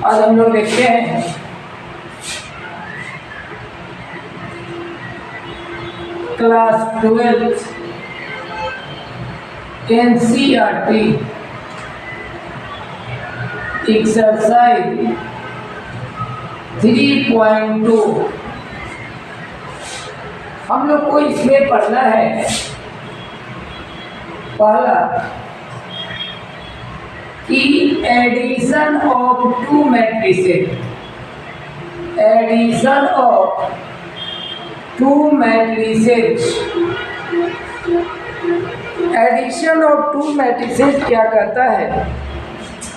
आज हम लोग देखते हैं क्लास 12 NCERT एक्सरसाइज 3.2। हम लोग को इसमें पढ़ना है पहला कि addition of two matrices, addition of two matrices. Addition of two matrices क्या कहता है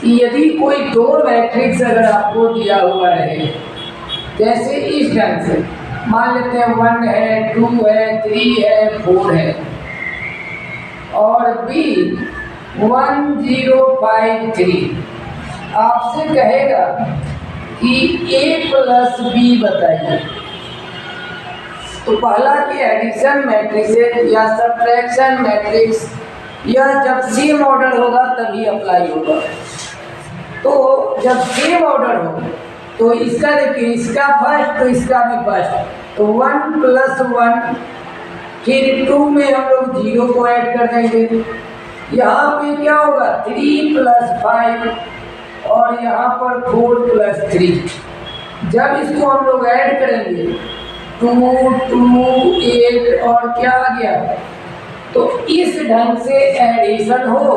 कि यदि कोई दो मैट्रिक्स अगर आपको दिया हुआ है, जैसे इस ढंग से मान लेते हैं 1 है, 2 है, 3 है, 4 है, और B 1 0 5 3, आपसे कहेगा कि A प्लस B बताइए। तो पहला कि एडिशन मैट्रिक्स या सब्ट्रैक्शन मैट्रिक्स यह जब सेम ऑर्डर होगा तभी अप्लाई होगा। तो जब सेम ऑर्डर हो तो इसका देखिए, इसका फर्स्ट तो इसका भी फर्स्ट, तो 1 प्लस 1, फिर 2 में हम लोग 0 को ऐड कर देंगे। यहाँ पे क्या होगा 3 प्लस 5 और यहाँ पर 4 प्लस 3। जब इसको हम लोग ऐड करेंगे 2 2 8 और क्या आ गया, तो इस ढंग से एडिशन हो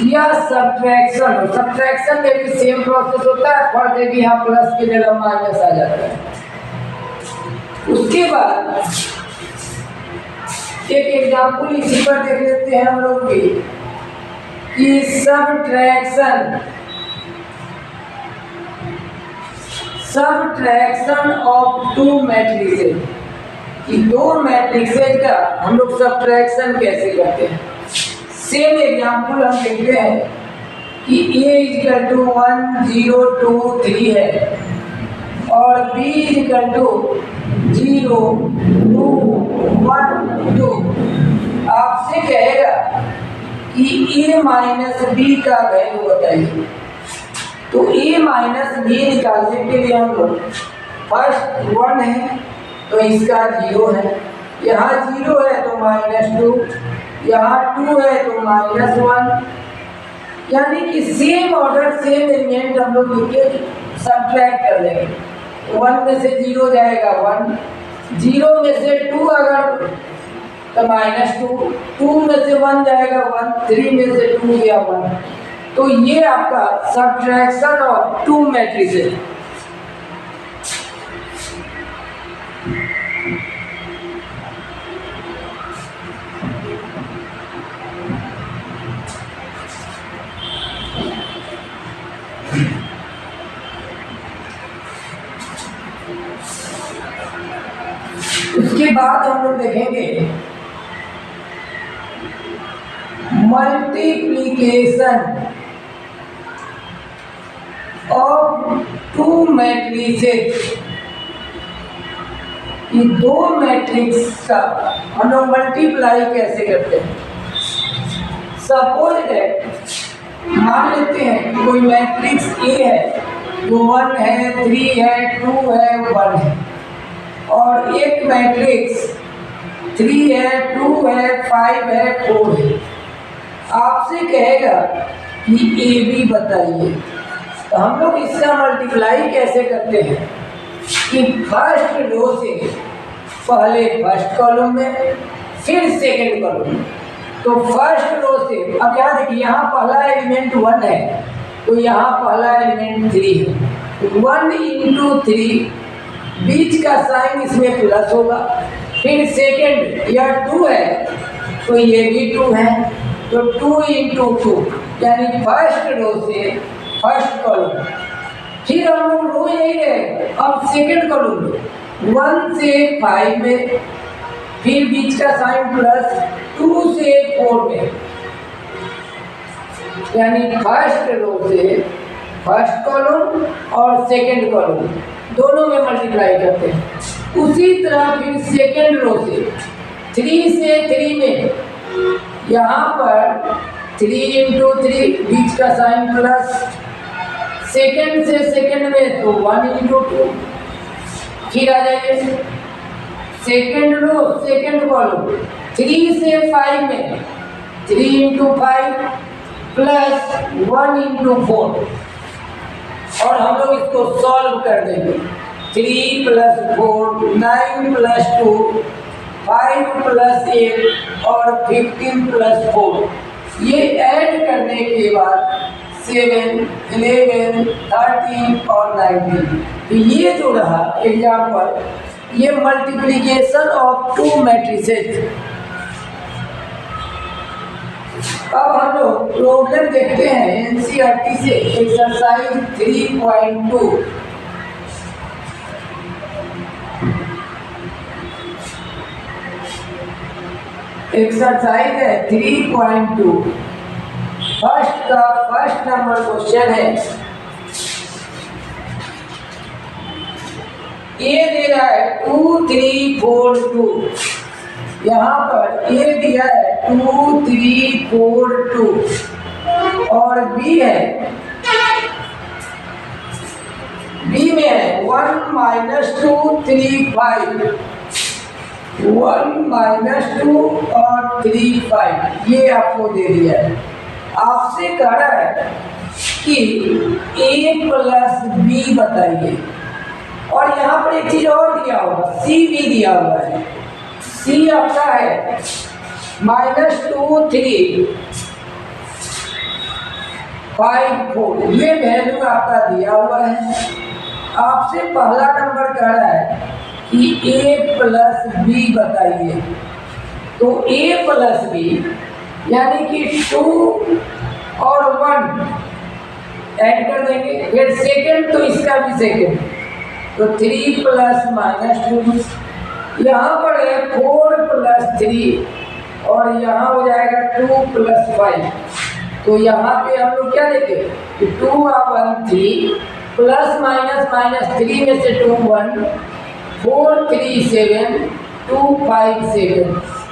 या सब्ट्रैक्शन हो। सब्ट्रैक्शन में भी सेम प्रोसेस होता है, फर्क है कि यहाँ प्लस की जगह माइनस आ जाता है। उसके बाद एक एग्जाम्पल इसी पर देख लेते हैं हम लोग भी कि सब्ट्रैक्शन ऑफ टू मैट्रिसेस, कि दो मैट्रिसेस का हम लोग सब्ट्रैक्शन कैसे करते हैं। सेम एग्जाम्पल हम देखते हैं कि A इक्वल टू 1 0 2 3 है और B इक्वल टू 0 2 1 2। आपसे कहेगा कि A माइनस B का वैल्यू बताइए। तो A माइनस B निकालने के लिए हम लोग फर्स्ट 1 है तो इसका 0 है, यहाँ 0 है तो -2, यहाँ 2 है तो -1, यानी कि सेम ऑर्डर सेम एलिमेंट हम लोग लिखे सब्ट्रैक्ट कर लेंगे। 1 में से 0 जाएगा 1, 0 में से 2 अगर तो -2, 2 में से 1 जाएगा 1, 3 में से 2 गया 1। तो ये आपका सब्ट्रैक्शन ऑफ टू मैट्रिसेस। उसके बाद हम लोग देखेंगे मल्टीप्लिकेशन ऑफ टू मैट्रिसेस। ये दो मैट्रिक्स का हम लोग मल्टीप्लाई कैसे करते हैं। सपोज दैट मान लेते हैं कोई मैट्रिक्स A है जो 1 है, 3 है, 2 है, 1 है, और एक मैट्रिक्स 3 है, 2 है, 5 है, 4 है। आपसे कहेगा कि AB बताइए। तो हम लोग इसका मल्टीप्लाई कैसे करते हैं कि फर्स्ट रो से पहले फर्स्ट कॉलम में, फिर सेकंड कॉलम में। तो फर्स्ट रो से अब यहाँ देखिए, यहाँ पहला एलिमेंट 1 है तो यहाँ पहला एलिमेंट 3 है। 1 × 3, बीच का साइन इसमें प्लस होगा। फिर सेकंड यह 2 है तो ये भी 2 है, तो 2 × 2, यानी फर्स्ट रो से फर्स्ट कॉलम। फिर हम लोग रो यही रहे, अब सेकंड कॉलम 1 से 5 में, फिर बीच का साइन प्लस 2 से 4 में, यानी फर्स्ट रो से फर्स्ट कॉलम और सेकंड कॉलम दोनों में मल्टीप्लाई करते हैं। उसी तरह फिर सेकंड रो से 3 से 3 में, यहाँ पर 3 × 3 बीच का साइन प्लस, सेकंड से सेकंड में तो 1 इंटू 2। फिर आ जाइए सेकंड रो सेकंड कॉलम, 3 से 5 में 3 इंटू 5 प्लस 1 इंटू 4, और हम लोग इसको सॉल्व कर देंगे। 3 प्लस 4 9 प्लस 2 5 प्लस 8 और 15 प्लस 4। ये ऐड करने के बाद 7 11 13 और 19। तो ये जो रहा एग्जाम्पल, ये मल्टीप्लिकेशन ऑफ 2 मैट्रिसेस। अब हम लोग प्रॉब्लम देखते हैं एनसीईआरटी से, एक्सरसाइज 3.2। एक्सरसाइज है 3.2। फर्स्ट नंबर क्वेश्चन है, ये दे रहा है 2 3 4 2। यहाँ पर ए दिया है 2 3 4 2 और बी है, बी में है 1 माइनस 2 3 5, 1 माइनस 2 और 3 5। ये आपको दे दिया है। आपसे कह रहा है कि ए प्लस बी बताइए, और यहाँ पर एक चीज और दिया होगा, सी भी दिया हुआ है। सी आपका है -2 3 5 4। ये वैल्यू आपका दिया हुआ है। आपसे पहला नंबर कह रहा है कि a प्लस बी बताइए। तो a प्लस बी यानी कि 2 और 1 ऐड कर देंगे। फिर सेकंड, तो इसका भी सेकंड, तो 3 प्लस -2। यहाँ पर है 4 प्लस 3 और यहाँ हो जाएगा 2 प्लस 5। तो यहाँ पे हम लोग क्या देखें कि 2 और 1 3 प्लस माइनस 3 में से 2 1 4 3 7 2 5 7।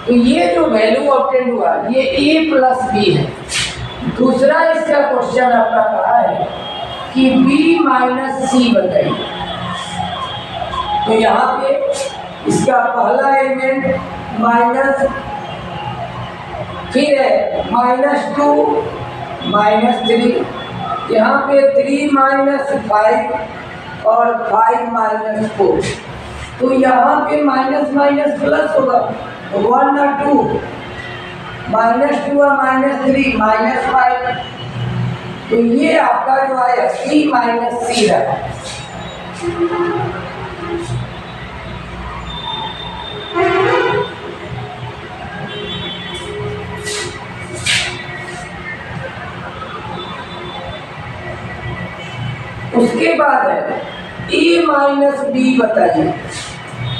तो ये जो वैल्यू ऑब्टेन हुआ ये a प्लस बी है। दूसरा इसका क्वेश्चन आपका कहा है कि b माइनस सी बताइए। तो यहाँ पे इसका पहला एलिमेंट माइनस, फिर है -2 -3, यहाँ पे 3 माइनस 5 और 5 -4। तो यहाँ पे माइनस माइनस प्लस होगा, 1 और 2, -2 और -3 -5। तो ये आपका जो है c माइनस सी है। उसके बाद है a माइनस बी बताइए।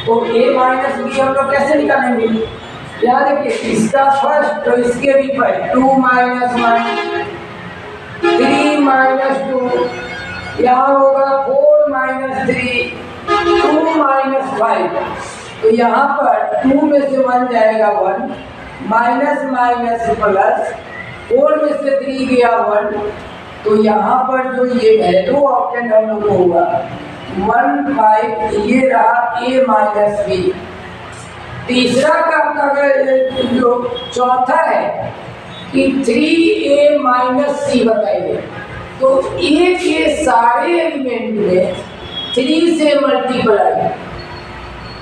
तो a माइनस बी हम लोग कैसे निकालेंगे? यहाँ देखिए इसका फर्स्ट, तो इसके भी पर 2 माइनस 3 माइनस 2, यहाँ होगा 4 माइनस 3 2 माइनस 5। तो यहाँ पर 2 में से 1 जाएगा 1, माइनस माइनस प्लस, 4 में से 3 गया 1। तो यहाँ पर जो ये वैल्यू ऑप्शन हम लोग को हुआ 1 5, ये रहा a माइनस बी। तीसरा काम अगर जो चौथा है कि 3a माइनस सी बताइए। तो a के सारे एलिमेंट में 3 से मल्टीप्लाई,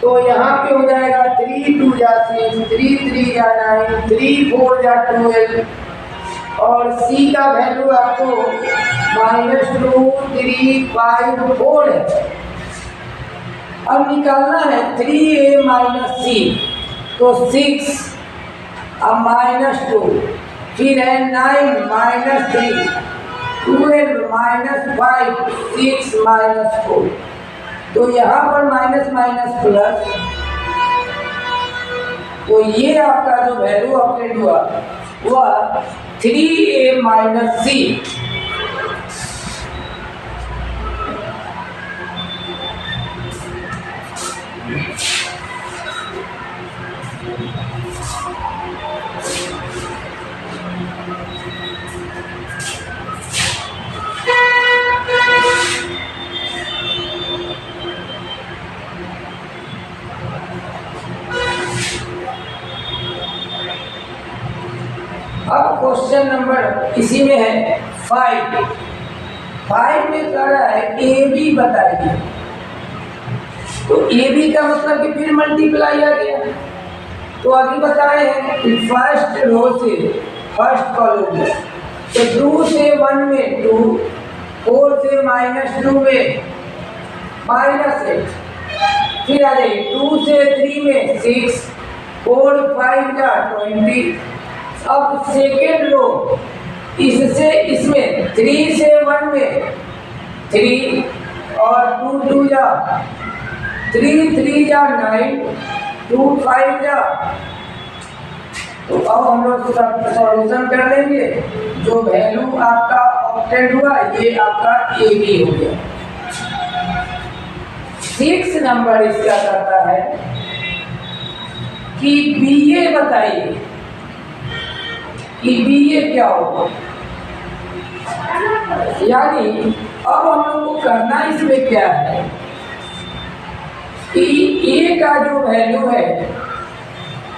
तो यहाँ पे हो जाएगा 3 2 जा 6, 3 3 जा 9, 3 4 जा 12, और c का वैल्यू आपको -2 3 5 4 है। अब निकालना है 3a माइनस सी, तो 6 अब -2, फिर है 9 -3 12 -5 6 -4। तो यहाँ पर माइनस माइनस प्लस, तो ये आपका जो वैल्यू ऑपरेट हुआ वह 3a माइनस सी। नंबर इसी में है 5। 5 में कह रहा है ए बी बताइए। तो ए बी का मतलब कि फिर मल्टीप्लाई आ गया। तो अभी बताए हैं कि फर्स्ट रो से फर्स्ट कॉलम में तो 2 से 1 में 2, 4 से -2 में -8, फिर आ जाइए 2 से 3 में 6, 4 5 या 20। अब सेकेंड रो इससे इसमें 3 से 1 में 3 और 2 2 या 3 3 या 9, 2 5 या। तो अब हम लोग सॉल्यूशन कर लेंगे। जो वैल्यू आपका ऑब्टेंड हुआ ये आपका ए बी हो गया। 6 नंबर इसका कहता है कि बी ए बताइए कि बी ए क्या होगा। यानी अब हम लोग को करना इसमें क्या है कि ए का जो वैल्यू है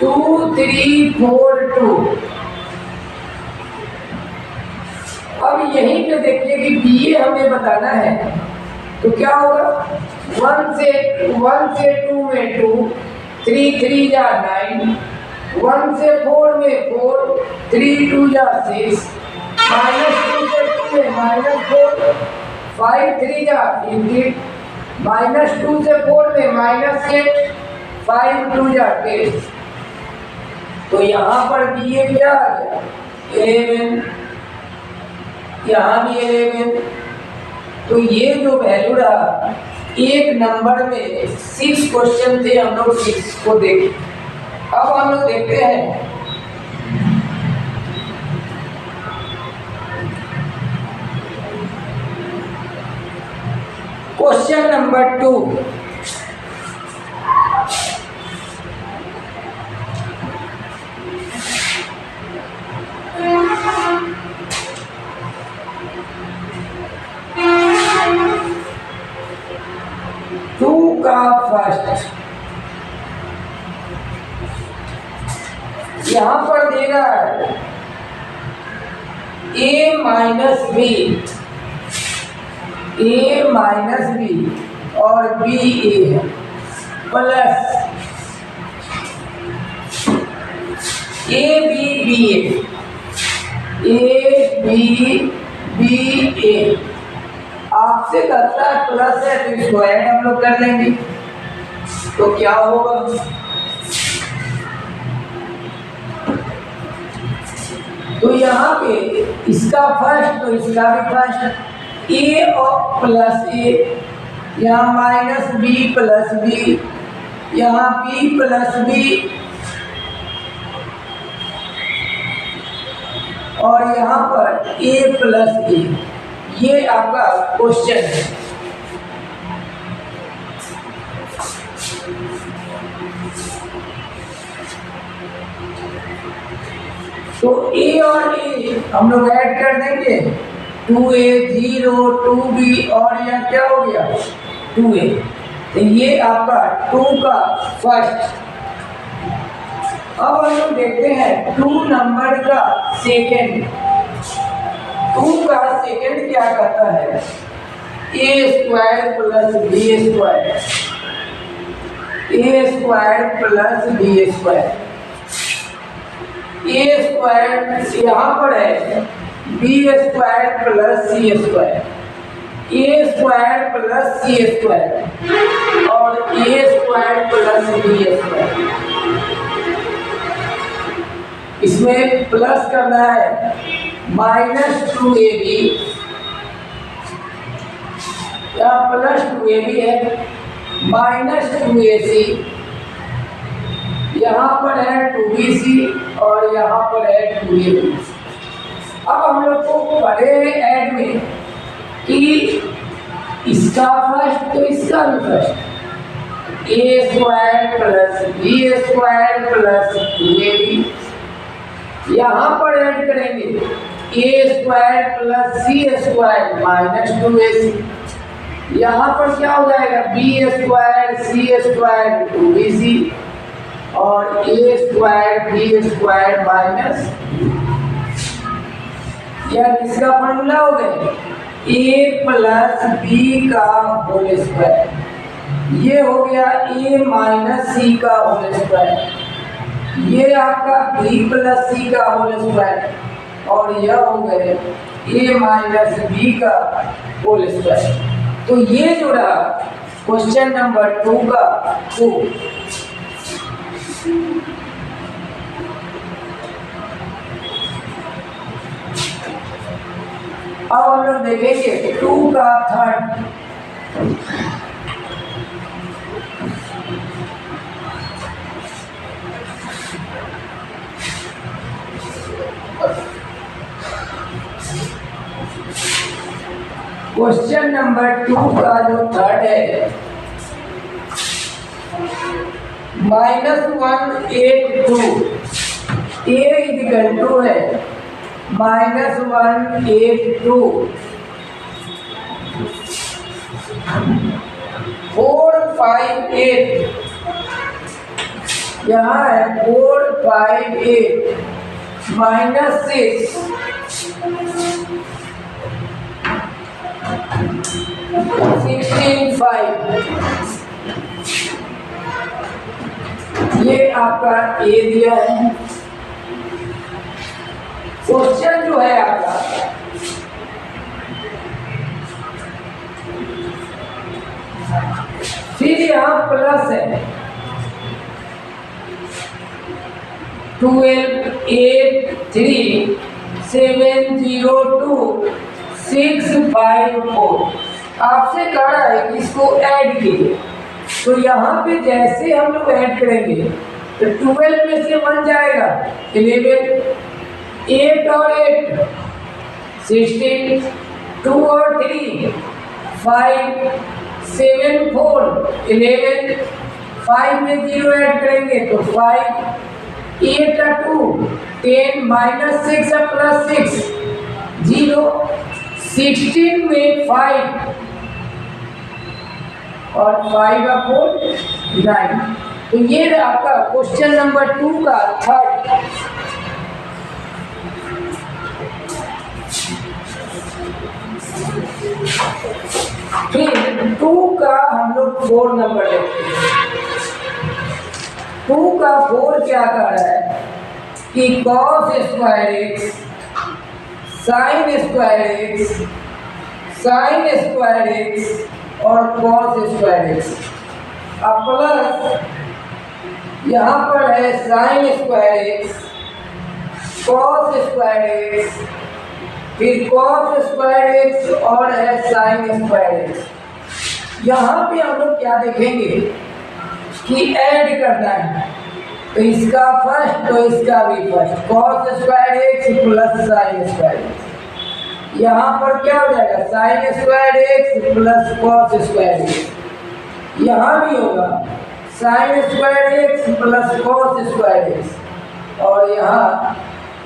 2 3 4 2। अब यहीं पे देखिए कि बी ए हमें बताना है तो क्या होगा। 1 से 2 में 2, 3 3 या 9, 1 से 4 में 4, 3 2 या 6, -2 से 2 में -4, 5 3 या 15, -2 से 4 में -8, 5 2 या 10। तो यहाँ पर भी ये क्या आ गया 11, यहाँ भी 11। तो ये जो वैल्यू रहा एक नंबर में 6 क्वेश्चन थे, हम लोग 6 को देखे। अब हम लोग देखते हैं क्वेश्चन नंबर 2। का फर्स्ट यहां पर देगा a minus b, a minus b और b a है plus a b b a। आपसे करता है प्लस है तो इसको ऐड हम लोग कर लेंगे। तो क्या होगा तो यहाँ पे इसका फर्स्ट तो इसका भी फर्स्ट ए और प्लस ए, यहाँ माइनस बी प्लस बी, यहाँ बी प्लस बी और यहाँ पर ए प्लस ए। ये आपका क्वेश्चन है। तो ए और ए हम लोग ऐड कर देंगे 2a 0 2b और यह क्या हो गया 2a। तो ये आपका 2 का फर्स्ट। अब हम लोग देखते हैं 2 नंबर का सेकेंड। 2 का सेकेंड क्या कहता है a square plus b square, a square plus b square. a square यहाँ पर है b square plus c square, a square plus c square और a square plus b square. इसमें प्लस करना है -2ab या प्लस 2ab है, -2ac, यहाँ पर है 2bc और यहाँ पर है 2ab। अब हम लोग को पढ़े ऐड में कि इसका फर्स्ट तो इसका भी first, a square plus b square plus 2ab। यहाँ पर ऐड करेंगे a square plus c square -2ac। यहाँ पर क्या हो जाएगा b square c square 2bc और a स्क्वायर b स्क्वायर यह किसका फॉर्मूला हो गया? a प्लस बी का होल स्क्वायर, ये हो गया a माइनस सी का होल स्क्वायर, ये आपका b प्लस सी का होल स्क्वायर, और यह हो गए a माइनस बी का होल स्क्वायर। तो ये जो रहा क्वेश्चन नंबर 2 का 2। अब हम लोग देखेंगे 2 का थर्ड। क्वेश्चन नंबर 2 का जो थर्ड है, -182 a इक्वल टू है -182 458, यहाँ है 458 -6 16.5, ये आपका ए दिया है। क्वेश्चन जो है आपका फिर यहाँ प्लस है 12 8 3 7 0 2 6 5 4। आपसे कह रहा है कि इसको ऐड कीजिए, तो यहाँ पे जैसे हम लोग ऐड करेंगे तो 12 में से 1 जाएगा 11, 8 और 8 16, 2 और 3 5, 7 4 11, 5 में 0 ऐड करेंगे तो 5, 8 और 2 10 -6 और +6 0, 16 में 5 और 5 और 4 9। तो ये आपका क्वेश्चन नंबर 2 का थर्ड। फिर 2 का हम लोग 4 नंबर लेते हैं। 2 का 4 क्या कर रहा है कि cos square x sin square x sin square x और cos स्क्वायर x, अब प्लस यहाँ पर है sin square x cos square x, फिर cos स्क्वायर x और है sin स्क्वायर x। यहाँ पे हम लोग क्या देखेंगे कि ऐड करना है, तो इसका फर्स्ट तो इसका भी first, cos square x plus sin square x। यहाँ पर क्या हो जाएगा sin square x plus cos square x। यहाँ भी होगा sin square x plus cos square x, और यहाँ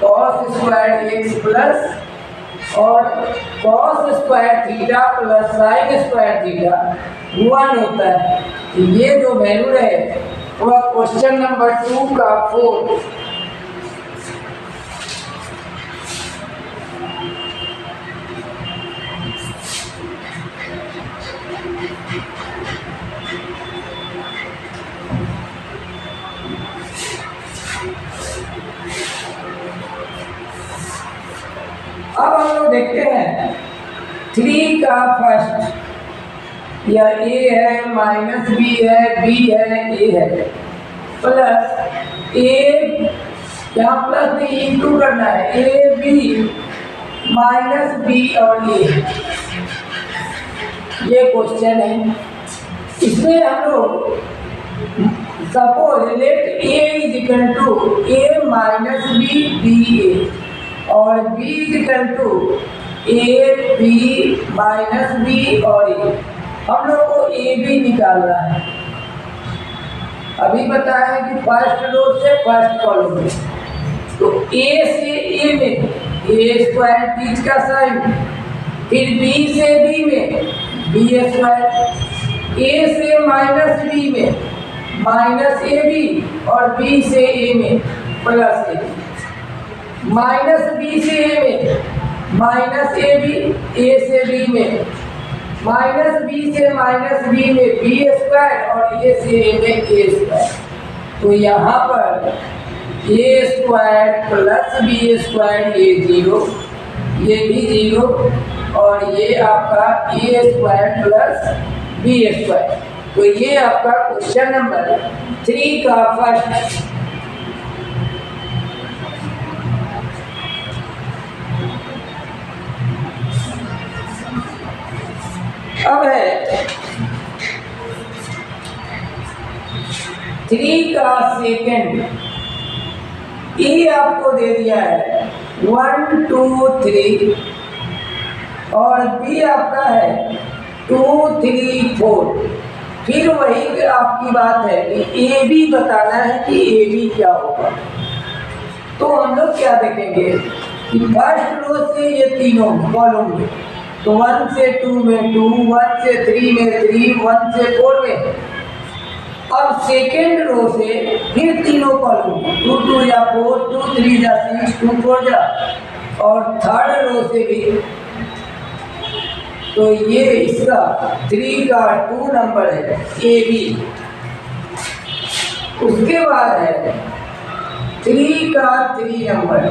cos स्क्वायर x प्लस और cos square theta plus sin square theta 1 होता है। तो ये जो वैल्यू है वह क्वेश्चन नंबर 2 का 4। अब हम लोग देखते हैं 3 का फर्स्ट, या a है माइनस b है b है a है, प्लस a, यहाँ प्लस नहीं इंटू करना है, a b माइनस b और a, ये क्वेश्चन है। इसमें हम लोग suppose let a is equal to a minus b b a और b is equal to a b minus b और a। हम लोग को ए बी निकालना है। अभी बताया कि फर्स्ट रो से फर्स्ट कॉलम में, तो ए से ए में ए स्क्वायर बीच का साइन, फिर बी से बी में बी स्क्वायर, ए से माइनस बी में माइनस ए बी और बी से ए में प्लस ए, माइनस बी से ए में माइनस ए बी, ए से बी में, माइनस बी से माइनस बी में बी स्क्वायर और ए से ए में ए स्क्वायर। तो यहाँ पर ए स्क्वायर प्लस बी स्क्वायर ये जीरो, ये भी जीरो, और ये आपका ए स्क्वायर प्लस बी स्क्वायर। तो ये आपका क्वेश्चन नंबर 3 का फर्स्ट। अब है 3 का सेकेंड। ए आपको दे दिया है 1 2 3 और बी आपका है 2 3 4। फिर वही आपकी बात है कि ए बी बताना है कि ए बी क्या होगा। तो हम लोग क्या देखेंगे कि फर्स्ट रो से ये तीनों कॉलम में, तो 1 से 2 में 2, 1 से 3 में 3, 1 से 4 में। अब सेकेंड रो से फिर तीनों कॉलम 2 2 या 4, 2 3 या 6, 2 4 या, और थर्ड रो से भी। तो ये इसका 3 का 2 नंबर है ए बी। उसके बाद है 3 का 3 नंबर।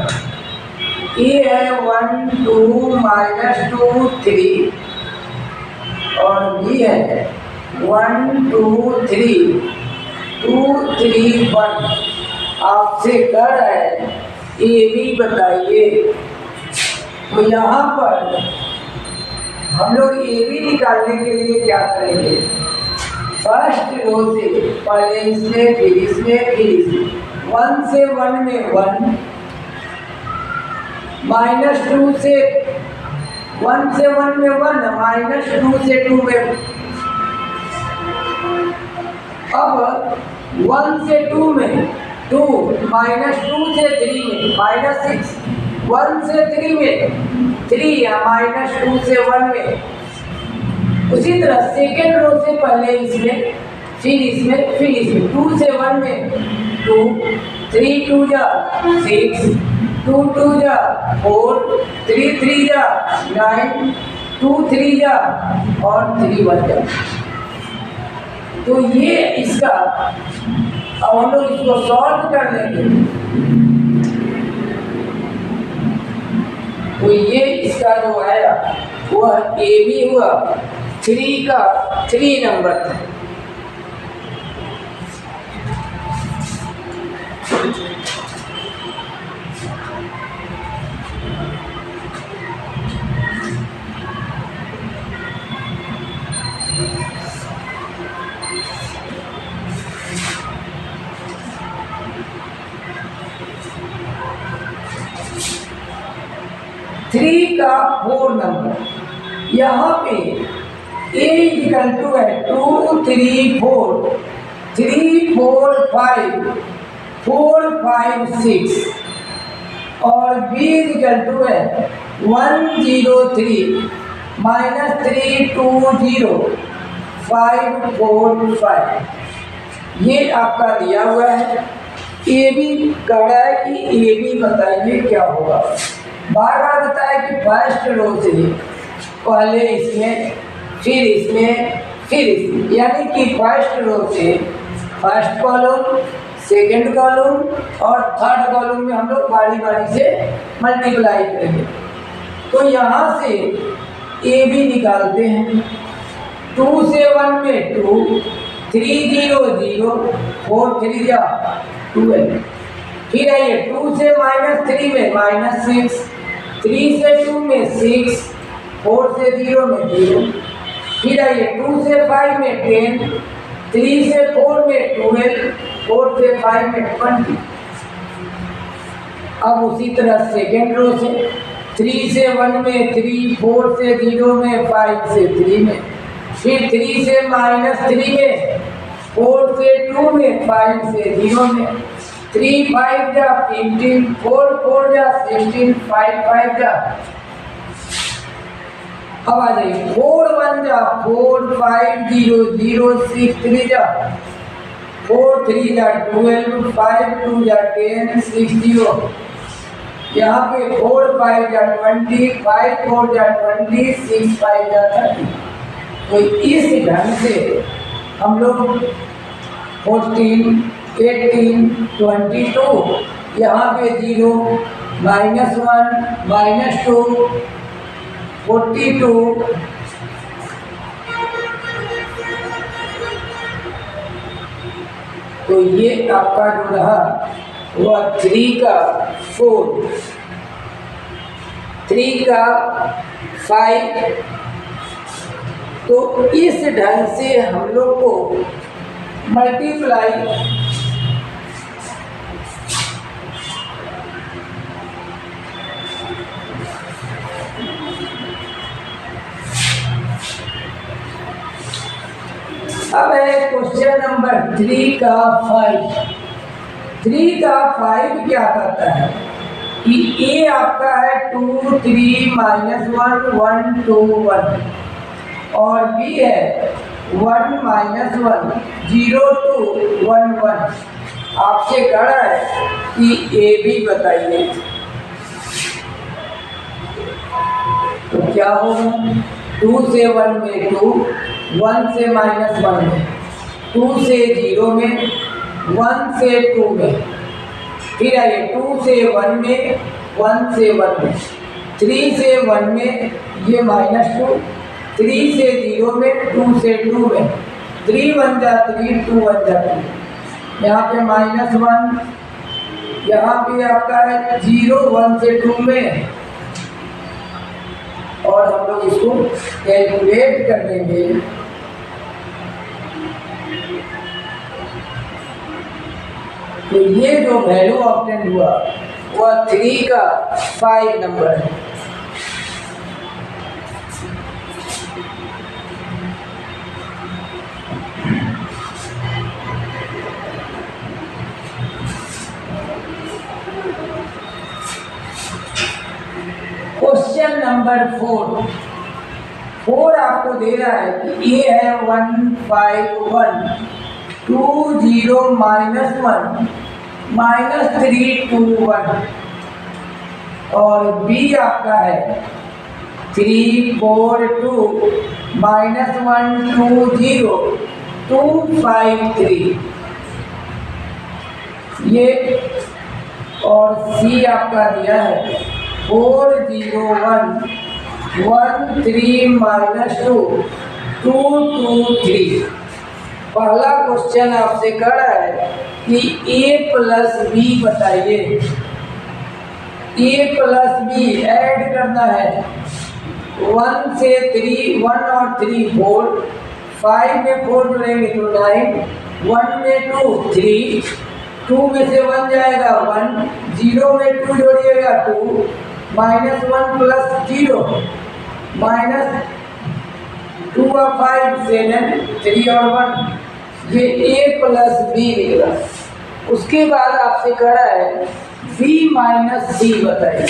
ए है 1 2 -2 3 और बी है 1 2 3 2 3 1। आपसे कह रहा है ए बी बताइए। तो यहाँ पर हम लोग ए बी निकालने के लिए क्या करेंगे, फर्स्ट रो से पहले इसमें फिर इसमें फिर इसमें, 1 से 1 में 1, -2 से 1 से 1 में 1, -2 से 2 में। अब 1 से 2 में 2, -2 से 3 में -6, 1 से 3 में 3 या -2 से 1 में। उसी तरह सेकेंड रो से पहले इसमें फिर इसमें फिर इसमें, 2 से 1 में 2, 3 2 जा 6, 2 2 जा 4, 3 3 जा 9, 2 3 जा और 3 1 जा। तो ये इसका, अब हम लोग इसको सॉल्व कर लेंगे। तो ये इसका जो आया वह ए बी हुआ, 3 का 3 नंबर था। थ्री का 4 नंबर। यहाँ पे ए इक्वल टू है 2 3 4, 3 4 5, 4 5 6 और बी इक्वल टू है 1 0 3 -3 2 0 5 4 5। ये आपका दिया हुआ है। ए बी कह रहा है कि ए बी बताइए क्या होगा। बार बार बताया कि फर्स्ट रो से पहले इसमें फिर इसमें फिर इसमें, यानी कि फर्स्ट रो से फर्स्ट कॉलम, सेकंड कॉलम और थर्ड कॉलम में हम लोग बारी बारी से मल्टीप्लाई करेंगे। तो यहाँ से ए बी निकालते हैं। 2 से 1 में 2, 3 0 0, 4 3 जा 12। फिर आइए 2 से -3 में -6, 3 से 2 में 6, 4 से 0 में 0। फिर आइए 2 से 5 में 10, 3 से 4 में 12, 4 से 5 में 20। अब उसी तरह सेकेंड रो से 3 से 1 में 3, 4 से 0 में 5 से 3 में, फिर 3 से -3 में, 4 से 2 में, 5 से 0 में, 3 5 जा 15, 4 4 जा 16, 5 5 जा। अब आ जाइए 4 1 जा 4, 5 0 0 6 3 जा 4 3 जा 12, 5 2 जा 10, 6 0 यहाँ पे 4 5 या 20, 5 4 या 20, 6 5 या 30। तो इस ढंग से हम लोग 14, 18, 22, यहाँ पे 0, -1, -2, 42, तो ये आपका जो रहा वह 3 का 4, 3 का 5। तो इस ढंग से हम लोग को मल्टीप्लाई अब है क्वेश्चन नंबर 3 का 5। 3 का 5 क्या करता है कि ए आपका है 2 3 -1 1 2 1 और बी है 1 -1 0 2 1 1। आपसे कह रहा है कि ए बी बताइए, तो क्या होगा? 2 से 1 में 2, 1 से -1 में, 2 से 0 में, 1 से 2 में, फिर आइए 2 से 1 में, 1 से 1 में, 3 से 1 में ये -2, 3 से 0 में, 2 से 2 में, 3 1 जा 3, 2 1 जा 2, यहाँ पे -1, यहाँ पे आपका है 0 1 से 2 में, और हम लोग इसको कैलकुलेट कर देंगे। तो ये जो वैल्यू ऑब्टेन हुआ वह 3 का 5 नंबर है। क्वेश्चन नंबर 4 आपको दे रहा है कि ए है 1 5 1 2 0 -1 -3 2 1 और बी आपका है 3 4 2 -1 2 0 2 5 3 ये, और सी आपका दिया है 4 0 1 1 3 -2 2 2 3। पहला क्वेश्चन आपसे कह रहा है कि a प्लस बी बताइए। a प्लस बी ऐड करना है, 1 से 3, 1 और 3 4, 5 में 4 जोड़ेंगे तो 9, 1 में 2 3, 2 में से 1 जाएगा 1, 0 में 2 जोड़िएगा 2, -1 प्लस 0 -2 और 5 7, 3 और 1, ये a प्लस बी निकला। उसके बाद आपसे कह रहा है b माइनस सी बताइए।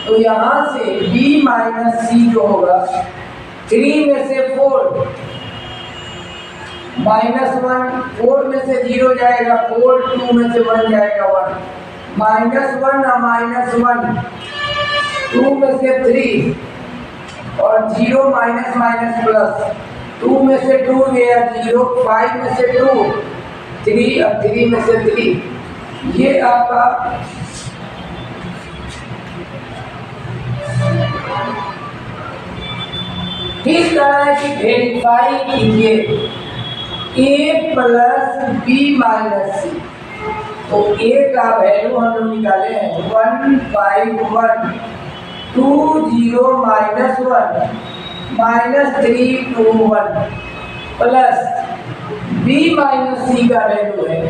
तो यहाँ से b माइनस सी जो होगा 3 में से 4 -1, 4 में से 0 जाएगा 4, 2 में से 1 जाएगा 1, -1 और -1, 2 में से 3 और 0 माइनस प्लस, 2 में से 2 गया 0, 5 में से 2 3 और 3 में से 3। ये आपका ठीक तरह है कि वेरीफाई कीजिए a प्लस बी माइनस सी। तो a का वैल्यू हम लोग निकाले हैं 1 5 1 2 0 -1 -3 2 1 प्लस b माइनस सी का वैल्यू है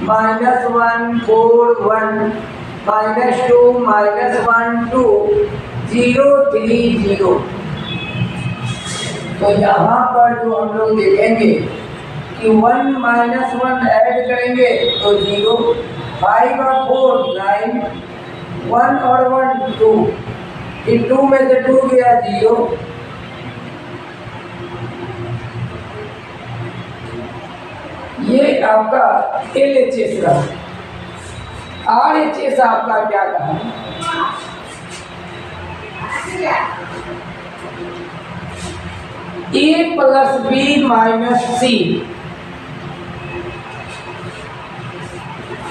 -1 4 1 -2 -1 2 0 3 0। तो यहाँ पर जो हम लोग देखेंगे कि 1 -1 ऐड करेंगे तो 0, 5 और 4 9, 1 और 1 2, फिर 2 में से 2 गया 0, ये आपका LHS का। RHS आपका क्या कहा? ए प्लस बी माइनस सी,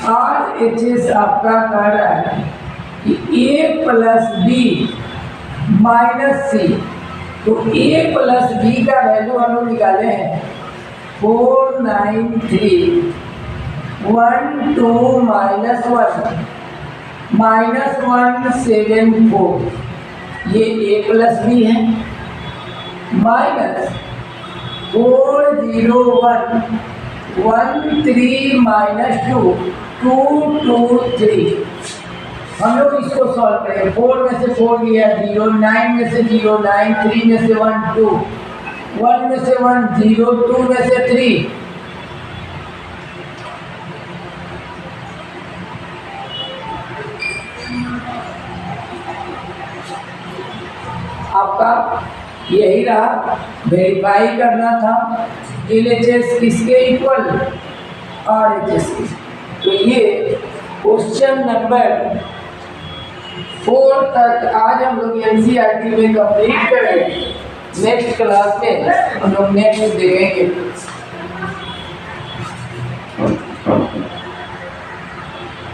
और एच एस आपका कह रहा है कि ए प्लस बी माइनस सी, तो ए प्लस बी का वैल्यू हम लोग निकाले हैं 493 1 2 माइनस 174, ये ए प्लस बी है, माइनस 401 13 माइनस 2 223। हम लोग इसको सॉल्व करेंगे। 4 में से 4 गया 0, 9 में से 0 9, 3 में से 1 2, 1 में से 1 0, 2 में से 3, आपका यही रहा, वेरीफाई करना था LHS किसके इक्वल RHS की। तो ये क्वेश्चन नंबर 4 तक आज हम लोग NCERT में कंप्लीट करेंगे। नेक्स्ट क्लास में हम लोग नेक्स्ट देखेंगे।